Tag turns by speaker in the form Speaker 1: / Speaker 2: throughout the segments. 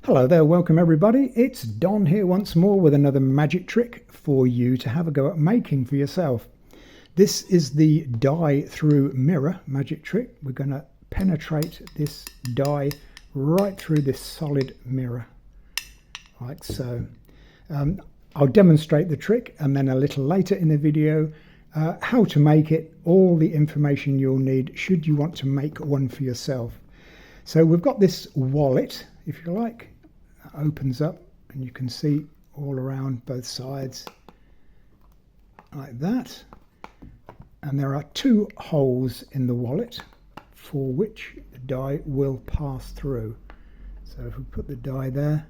Speaker 1: Hello there, welcome everybody. It's Don here once more with another magic trick for you to have a go at making for yourself. This is the die through mirror magic trick. We're going to penetrate this die right through this solid mirror, like so. I'll demonstrate the trick and then a little later in the video how to make it, all the information you'll need should you want to make one for yourself. So we've got this wallet, if you like. Opens up and you can see all around both sides like that, and there are two holes in the wallet for which the die will pass through. So if we put the die there,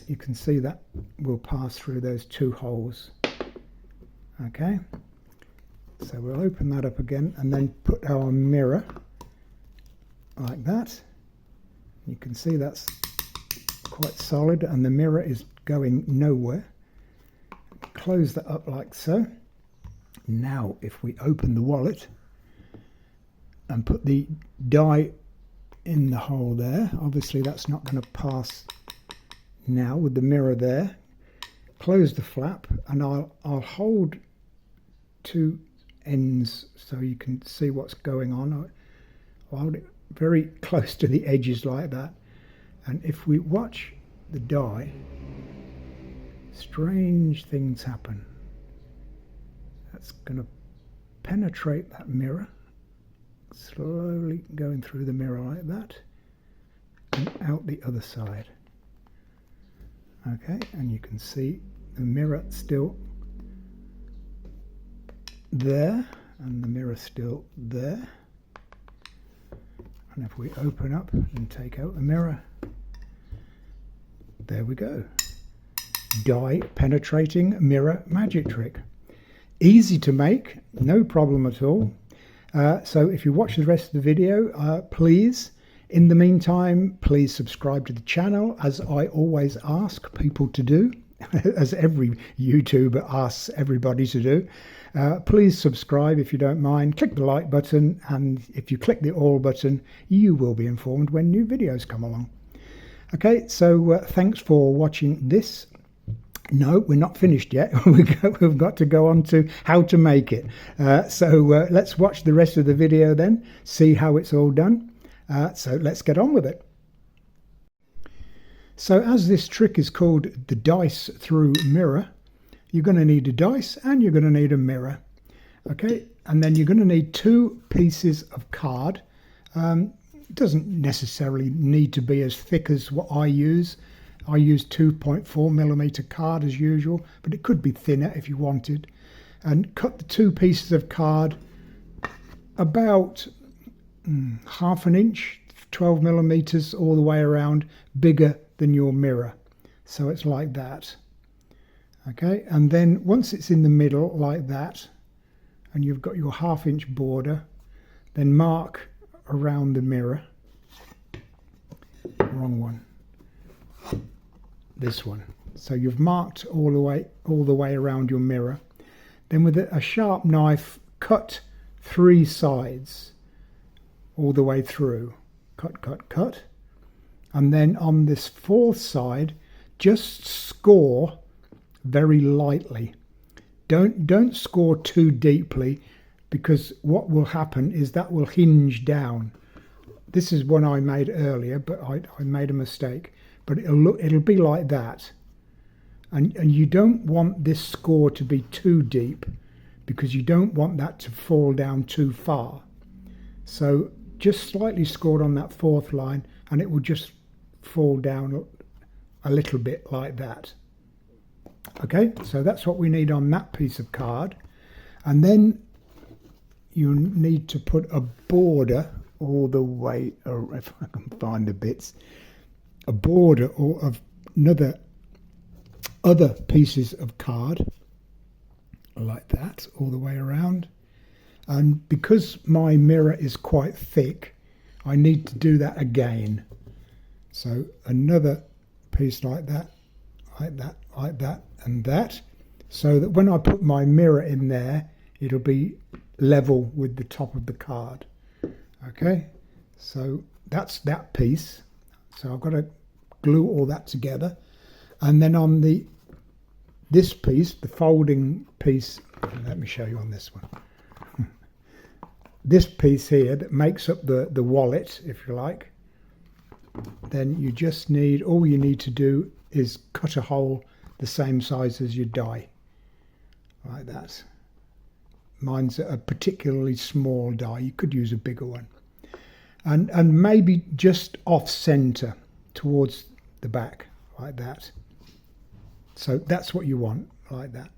Speaker 1: you can see that will pass through those two holes. Okay, so we'll open that up again and then put our mirror like that. You can see that's quite solid and the mirror is going nowhere. Close that up like so. Now if we open the wallet and put the die in the hole there, obviously that's not going to pass now with the mirror there. Close the flap and I'll hold two ends so you can see what's going on. I'll hold it very close to the edges like that. And if we watch the die, strange things happen. That's going to penetrate that mirror, slowly going through the mirror like that, and out the other side. Okay, and you can see the mirror still there, and the mirror still there. And if we open up and take out the mirror, there we go. Die penetrating mirror magic trick. Easy to make, no problem at all. So if you watch the rest of the video, please, in the meantime, please subscribe to the channel, as I always ask people to do, as every YouTuber asks everybody to do. Please subscribe if you don't mind. Click the like button, and if you click the all button, you will be informed when new videos come along. Okay, so thanks for watching this. No, we're not finished yet. We've got to go on to how to make it. So let's watch the rest of the video then, see how it's all done. So let's get on with it. So as this trick is called the dice through mirror, you're going to need a dice and you're going to need a mirror. Okay, and then you're going to need two pieces of card. It doesn't necessarily need to be as thick as what I use. I use 2.4mm card as usual, but it could be thinner if you wanted. And cut the two pieces of card about half an inch, 12mm all the way around, bigger than your mirror. So it's like that. Okay, and then once it's in the middle like that, and you've got your half-inch border, then mark around the mirror. Wrong one. This one. So you've marked all the way around your mirror. Then with a sharp knife, cut three sides all the way through. Cut, cut, cut. And then on this fourth side, just score very lightly. Don't score too deeply, because what will happen is that will hinge down. This is one I made earlier, but I made a mistake. But it'll be like that. And you don't want this score to be too deep, because you don't want that to fall down too far. So just slightly scored on that fourth line, and it will just fall down a little bit like that. Okay, so that's what we need on that piece of card. And then you need to put a border all the way, or if I can find the bits, a border or of other pieces of card like that all the way around. And because my mirror is quite thick, I need to do that again. So another piece like that, like that, like that, and that, so that when I put my mirror in there, it'll be level with the top of the card. Okay, so that's that piece. So I've got to glue all that together. And then on this piece, the folding piece, let me show you on this one. This piece here that makes up the wallet, if you like, then you just need, all you need to do is cut a hole the same size as your die, like that. Mine's a particularly small die, you could use a bigger one. And maybe just off center towards the back, like that. So that's what you want, like that.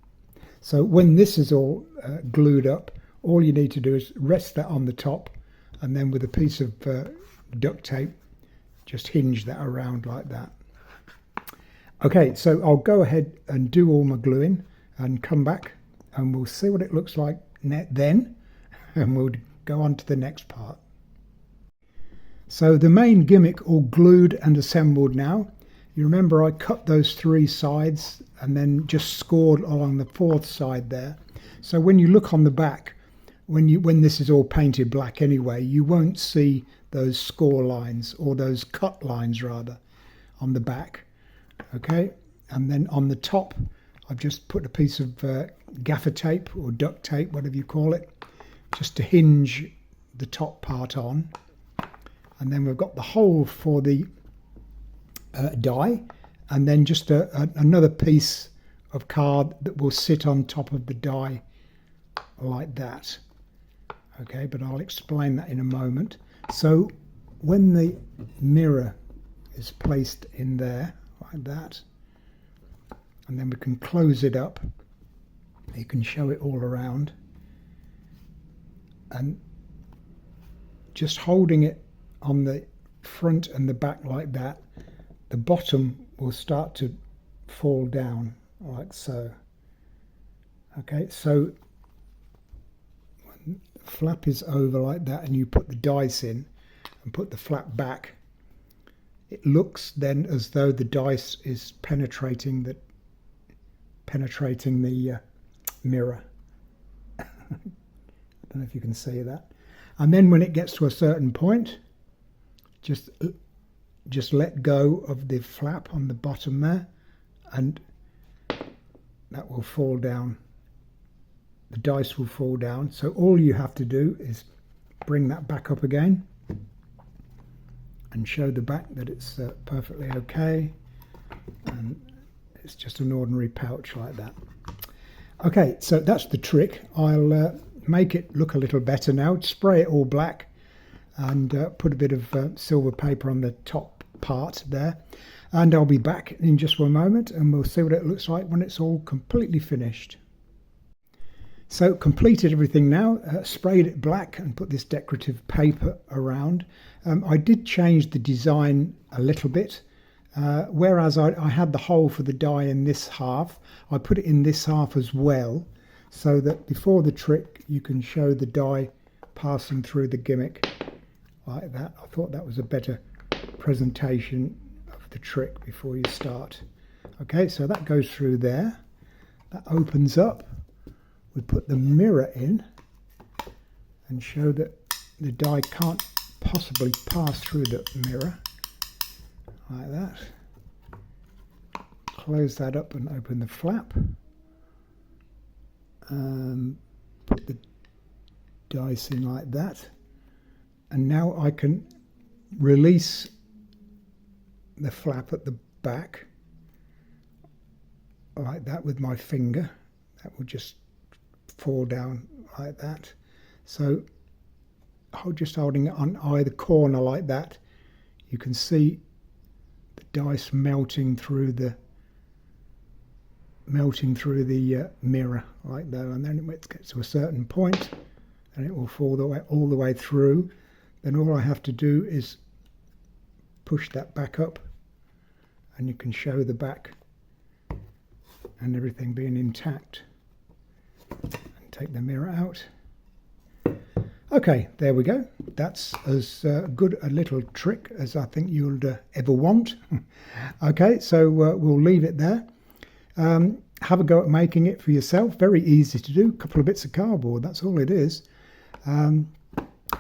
Speaker 1: So when this is all glued up, all you need to do is rest that on the top, and then with a piece of duct tape, just hinge that around like that. Okay, so I'll go ahead and do all my gluing and come back, and we'll see what it looks like then, and we'll go on to the next part. So the main gimmick all glued and assembled now. You remember I cut those 3 sides and then just scored along the 4th side there. So when you look on the back, when this is all painted black anyway, you won't see those score lines, or those cut lines rather, on the back. Okay, and then on the top I've just put a piece of gaffer tape or duct tape, whatever you call it, just to hinge the top part on. And then we've got the hole for the die, and then just another piece of card that will sit on top of the die like that. Okay, but I'll explain that in a moment. So when the mirror is placed in there like that, and then we can close it up, you can show it all around, and just holding it on the front and the back like that, the bottom will start to fall down like so. Okay, so when the flap is over like that and you put the dice in and put the flap back, it looks then as though the dice is penetrating the mirror. I don't know if you can see that. And then when it gets to a certain point, just let go of the flap on the bottom there, and that will fall down. The dice will fall down. So all you have to do is bring that back up again and show the back that it's perfectly okay, and it's just an ordinary pouch like that. Okay, so that's the trick. I'll make it look a little better now. Spray it all black and put a bit of silver paper on the top part there, and I'll be back in just one moment and we'll see what it looks like when it's all completely finished. So completed everything now, sprayed it black and put this decorative paper around. I did change the design a little bit. Whereas I had the hole for the die in this half, I put it in this half as well, so that before the trick you can show the die passing through the gimmick like that. I thought that was a better presentation of the trick before you start. Okay, so that goes through there, that opens up, we put the mirror in and show that the die can't possibly pass through the mirror. Like that. Close that up and open the flap. Put the dice in like that. And now I can release the flap at the back like that with my finger. That will just fall down like that. So just holding it on either corner like that, you can see the dice melting through the mirror like that, and then it gets to a certain point and it will fall all the way through. Then all I have to do is push that back up and you can show the back and everything being intact, and take the mirror out. Okay, there we go. That's as good a little trick as I think you'll ever want. Okay, so we'll leave it there. Have a go at making it for yourself. Very easy to do. A couple of bits of cardboard, that's all it is.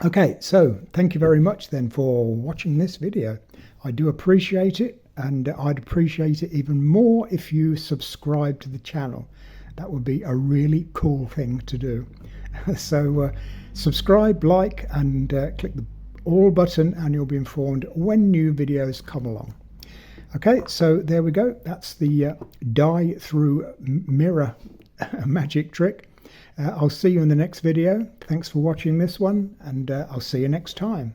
Speaker 1: Okay, so thank you very much then for watching this video. I do appreciate it, and I'd appreciate it even more if you subscribe to the channel. That would be a really cool thing to do. So subscribe, like, and click the all button, and you'll be informed when new videos come along. Okay, so there we go. That's the die through mirror magic trick. I'll see you in the next video. Thanks for watching this one, and I'll see you next time.